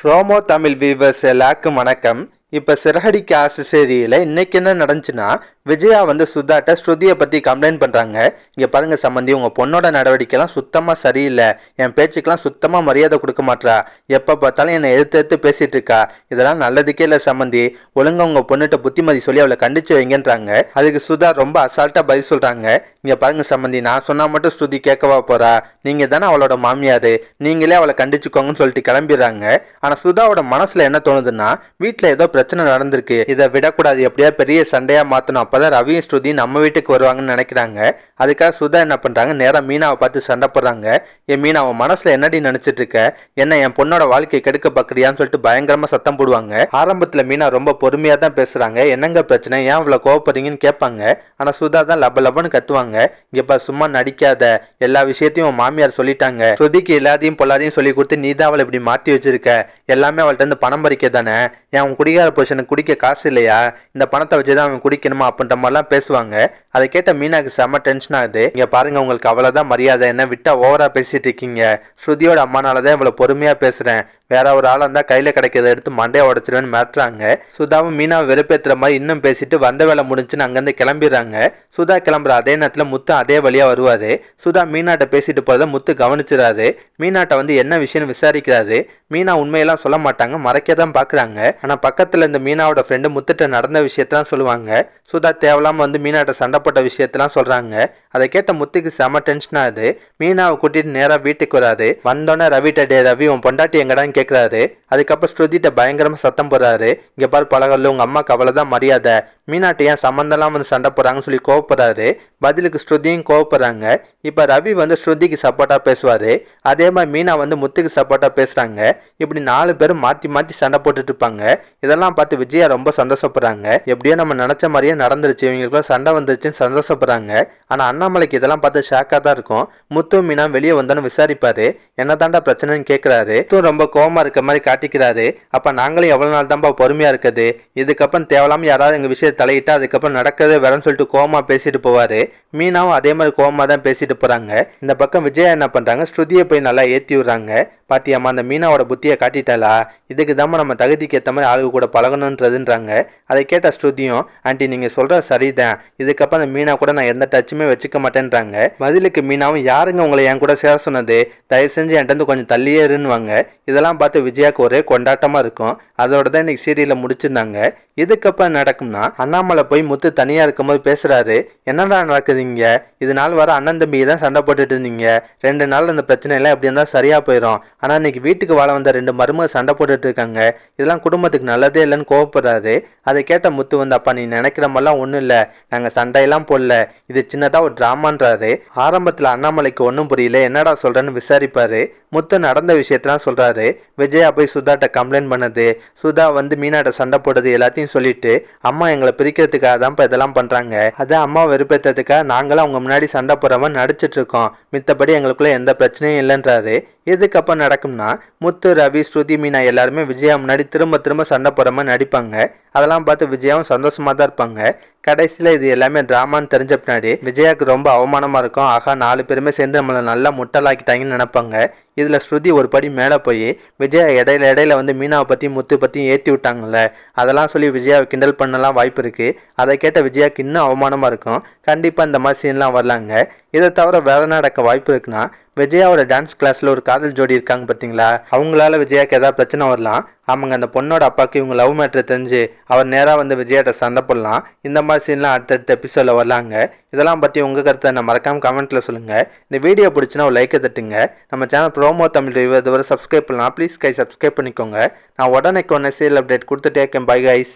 Promo Tamil viewers எல்லாருக்கும் வணக்கம். இப்போ சிறகடிக்க ஆசை சீரியலில் இன்னைக்கு என்ன நடந்துச்சுன்னா, விஜயா வந்து சுதாட்ட ஸ்ருதியை பற்றி கம்ப்ளைண்ட் பண்ணுறாங்க. இங்கே பாருங்க சம்மந்தி, உங்கள் பொண்ணோட நடவடிக்கைலாம் சுத்தமாக சரியில்லை, என் பேச்சுக்கெல்லாம் சுத்தமாக மரியாதை கொடுக்க மாட்டா, எப்போ பார்த்தாலும் என்னை எதிர்த்து பேசிகிட்டு இருக்கா, இதெல்லாம் நல்லதுக்கே இல்லை சம்மந்தி, ஒழுங்காக உங்கள் பொண்ணுகிட்ட புத்திமதி சொல்லி அவளை கண்டிச்சு வைங்கன்றாங்க. அதுக்கு சுதா ரொம்ப அசால்ட்டாக பதில் சொல்கிறாங்க. இங்கே பாருங்க சம்மந்தி, நான் சொன்னால் மட்டும் ஸ்ருதி கேட்கவா போகிறா, நீங்கள் தானே அவளோட மாமியார், நீங்களே அவளை கண்டிச்சுக்கோங்கன்னு சொல்லிட்டு கிளம்பிடுறாங்க. ஆனால் சுதாவோட மனசில் என்ன தோணுதுன்னா, வீட்டில் ஏதோ பிரச்சனை நடந்திருக்கு, இதை விடக்கூடாது, எப்படியா பெரிய சண்டையா மாத்தணும், அப்பதான் ரவியும் ஸ்ருதி நம்ம வீட்டுக்கு வருவாங்கன்னு நினைக்கிறாங்க. அதுக்காக சுதா என்ன பண்றாங்க, நேரா மீனாவை பார்த்து சண்டை போடுறாங்க. என் மீனா, அவன் மனசுல என்னடி நினைச்சிட்டு இருக்க, என்ன என் பொண்ணோட வாழ்க்கையை கெடுக்க பாக்குறியான்னு சொல்லிட்டு பயங்கரமா சத்தம் போடுவாங்க. ஆரம்பத்துல மீனா ரொம்ப பொறுமையா தான் பேசுறாங்க. என்னங்க பிரச்சனை, ஏன் இவ்வளவு கோவப்படுறீங்கன்னு கேட்பாங்க. ஆனா சுதா தான் லப லபன்னு கத்துவாங்க. இங்கப்பா சும்மா நடிக்காத, எல்லா விஷயத்தையும் மாமியார் சொல்லிட்டாங்க, ஸ்ருதிக்கு எல்லாத்தையும் பொல்லாதையும் சொல்லி கொடுத்து நீ தான் அவளை இப்படி மாத்தி வச்சிருக்க, எல்லாமே அவள்கிட்ட இருந்து பணம் பறிக்க தானே, ஏன் அவன் குடிகார புருஷனுக்கு குடிக்க காசு இல்லையா, இந்த பணத்தை வச்சுதான் அவன் குடிக்கணுமா அப்படின்ற மாதிரிலாம் பேசுவாங்க. அதை கேட்ட மீனாக்கு செம்ம டென்ஷன் ஆகுது. இங்க பாருங்க, உங்களுக்கு அவ்வளவுதான் மரியாதை, என்ன விட்டா ஓவரா பேசிட்டு இருக்கீங்க, ஸ்ருதியோட அம்மானாலதான் இவ்வளவு பொறுமையா பேசுறேன், வேற ஒரு ஆளா இருந்தா கையில கிடைக்கிறத எடுத்து மண்டையை உடைச்சிருவேன்னு மாட்டுறாங்க. சுதாவும் மீனாவை வெறுப்பேற்றுற மாதிரி இன்னும் பேசிட்டு வந்த வேலை முடிஞ்சுன்னு அங்கிருந்து கிளம்பிடுறாங்க. சுதா கிளம்புற அதே நேரத்துல முத்து அதே வழியா வருவாரு. சுதா மீனாட்ட பேசிட்டு போறத முத்து கவனிச்சிடாரு. மீனாட்ட வந்து என்ன விஷயம்னு விசாரிக்கிறாரு. மீனா உண்மையெல்லாம் சொல்ல மாட்டாங்க, மறைக்கதான் பாக்குறாங்க. ஆனா பக்கத்துல இந்த மீனாவோட ஃப்ரெண்டு முத்துட்ட நடந்த விஷயத்தான் சொல்லுவாங்க. சுதா தேவலாம வந்து மீனாட்ட சண்டை போட்ட விஷயத்தெல்லாம் சொல்றாங்க. அதை கேட்ட முத்துக்கு செம டென்ஷன் ஆகுது. மீனாவை கூட்டிட்டு நேரா வீட்டுக்கு வராது. வந்தோடனே ரவிட்ட, டே ரவி, உன் பொண்டாட்டி எங்கடான்னு கேட்கிறாரு. அதுக்கப்புறம் ஸ்ருதிட்ட பயங்கரமா சத்தம் போடுறாரு. இங்க பாரு பழகல்ல, உங்க அம்மாக்கு அவ்வளவுதான் மரியாதை, மீனாட்ட ஏன் சம்பந்தம்லாம் வந்து சண்டை போடுறாங்கன்னு சொல்லி கோவப்படுறாரு. பதிலுக்கு ஸ்ருதியும் கோவப்படுறாங்க. இப்ப ரவி வந்து ஸ்ருதிக்கு சப்போர்ட்டா பேசுவாரு. அதே மாதிரி மீனா வந்து முத்துக்கு சப்போர்ட்டா பேசுறாங்க. இப்படி 4 பேரும் மாத்தி மாத்தி சண்டை போட்டுட்டு இருப்பாங்க. இதெல்லாம் பார்த்து விஜயா ரொம்ப சந்தோஷப்படுறாங்க. எப்படியோ நம்ம நினைச்ச மாதிரியே நடந்துருச்சு, இவங்களுக்குள்ள சண்டை வந்துருச்சுன்னு சந்தோஷப்படுறாங்க. ஆனா அண்ணாமலைக்கு இதெல்லாம் பார்த்து ஷாக்கா தான் இருக்கும். முத்து மீனா வெளியே வந்தோன்னு விசாரிப்பாரு. என்ன தாண்டா பிரச்சனைன்னு கேட்கிறாரு. ரொம்ப கோவமா இருக்க மாதிரி காட்டிக்கிறாரு. அப்ப நாங்களும் எவ்வளவு நாள் தான்ப்பா பொறுமையா இருக்குது, இதுக்கப்புறம் தேவலாம யாராவது எங்க விஷயத்தை தலையிட்டா அதுக்கப்புறம் நடக்கவே வரன்னு சொல்லிட்டு கோவமா பேசிட்டு போவாரு. மீனாவும் அதே மாதிரி கோவமா தான் பேசிட்டு போறாங்க. இந்த பக்கம் விஜயா என்ன பண்றாங்க, ஸ்ருதியை போய் நல்லா ஏத்தி விடுறாங்க. பாத்தியாமா, அந்த மீனாவோட புத்தியை காட்டிட்டாளா, இதுக்கு தான் நம்ம தகுதிக்கு ஏற்ற மாதிரி ஆளுக கூட பழகணுன்றதுன்றாங்க. அதை கேட்ட ஸ்ருதியும், ஆண்டி நீங்க சொல்ற சரிதான், இதுக்கப்புறம் அந்த மீனா கூட நான் எந்த டச்சுமே வச்சுக்க மாட்டேன்றாங்க. பதிலுக்கு மீனாவும், யாருங்க உங்களை என் கூட சேர சொன்னது, தயவு செஞ்சு என்கிட்ட கொஞ்சம் தள்ளியே இருன்னுவாங்க. இதெல்லாம் பார்த்து விஜயாவுக்கு ஒரே கொண்டாட்டமா இருக்கும். அதோட தான் இன்னைக்கு சீரியலை முடிச்சிருந்தாங்க. இதுக்கப்புறம் நடக்கும்னா, அண்ணாமலை போய் முத்து தனியா இருக்கும்போது பேசுறாரு. என்னடா நடக்குதுங்க, இது நாள் வர அண்ணன் தம்பியை தான் சண்டை போட்டுட்டு இருந்தீங்க, 2 நாள் அந்த பிரச்சனை எல்லாம் எப்படி இருந்தா சரியா போயிடும், ஆனா இன்னைக்கு வீட்டுக்கு வாழ வந்த 2 மருமக சண்டை போட்டுட்டு இருக்காங்க, இதெல்லாம் குடும்பத்துக்கு நல்லதே இல்லைன்னு கோவப்படுறாரு. அதை கேட்ட முத்து வந்து, அப்பா நீ நினைக்கிற மாதிரிலாம் ஒன்றும் இல்லை, நாங்கள் சண்டையெல்லாம் போடல, இது சின்னதாக ஒரு ட்ராமான்றாரு. ஆரம்பத்தில் அண்ணாமலைக்கு ஒன்றும் புரியல, என்னடா சொல்கிறேன்னு விசாரிப்பாரு. முத்து நடந்த விஷயத்தான் சொல்கிறாரு. விஜயா போய் சுதாட்ட கம்ப்ளைண்ட் பண்ணது, சுதா வந்து மீனாட்ட சண்டை போடுறது எல்லாத்தையும் சொல்லிட்டு, அம்மா எங்களை பிரிக்கிறதுக்காக தான் இப்போ இதெல்லாம் பண்ணுறாங்க, அதான் அம்மா வெறுப்பேற்றதுக்காக நாங்களும் அவங்க முன்னாடி சண்டை போடுறவன் நடிச்சிட்டு இருக்கோம், மித்தபடி எங்களுக்குள்ள எந்த பிரச்சனையும் இல்லைன்றாரு. எதுக்கப்புறம் நடக்கும்னா, முத்து, ரவி, ஸ்ருதி, மீனா எல்லாருமே விஜயா முன்னாடி திரும்ப திரும்ப சண்டை போடுற மாதிரி நடிப்பாங்க. அதெல்லாம் பார்த்து விஜயாவும் சந்தோஷமா தான் இருப்பாங்க. கடைசியில் இது எல்லாமே டிராமான்னு தெரிஞ்ச பின்னாடி விஜயாவுக்கு ரொம்ப அவமானமா இருக்கும். ஆகா, 4 பேருமே சேர்ந்து நம்மளை நல்லா முட்டலாக்கிட்டாங்கன்னு நினைப்பாங்க. இதுல ஸ்ருதி ஒரு படி மேலே போய் விஜயா இடையில வந்து மீனாவை பத்தி முத்து பத்தி ஏற்றி விட்டாங்கல்ல, அதெல்லாம் சொல்லி விஜயாவை கிண்டல் பண்ணலாம் வாய்ப்பு இருக்கு. அதை கேட்ட விஜயாவுக்கு இன்னும் அவமானமா இருக்கும். கண்டிப்பா இந்த மாதிரி சீன்லாம் வரலாங்க. இதை தவிர வேற நடக்க வாய்ப்பு இருக்குன்னா, விஜயாவோட டான்ஸ் கிளாஸ்ல ஒரு காதல் ஜோடி இருக்காங்க பார்த்தீங்களா, அவங்களால விஜயாவுக்கு ஏதாவது பிரச்சனை வரலாம். அவங்க அந்த பொண்ணோட அப்பாவுக்கு இவங்க லவ் மேட்ரு தெரிஞ்சு அவர் நேராக வந்து விஜயாட்ட சண்டை போடலாம். இந்த மாதிரி சீன்லாம் அடுத்தடுத்த எபிசோடில் வரலாங்க. இதெல்லாம் பற்றி உங்கள் கருத்தை நான் மறக்காமல் கமெண்ட்டில் சொல்லுங்கள். இந்த வீடியோ பிடிச்சினா ஒரு லைக்கை தட்டுங்க. நம்ம சேனல் ப்ரோமோ தமிழ் ரிவ்யூ இதுவரை சப்ஸ்கிரைப் பண்ணலாம், ப்ளீஸ் சப்ஸ்கிரைப் பண்ணிக்கோங்க. நான் உடனே சீரியல் அப்டேட் கொடுத்துட்டே இருக்கேன். Bye guys.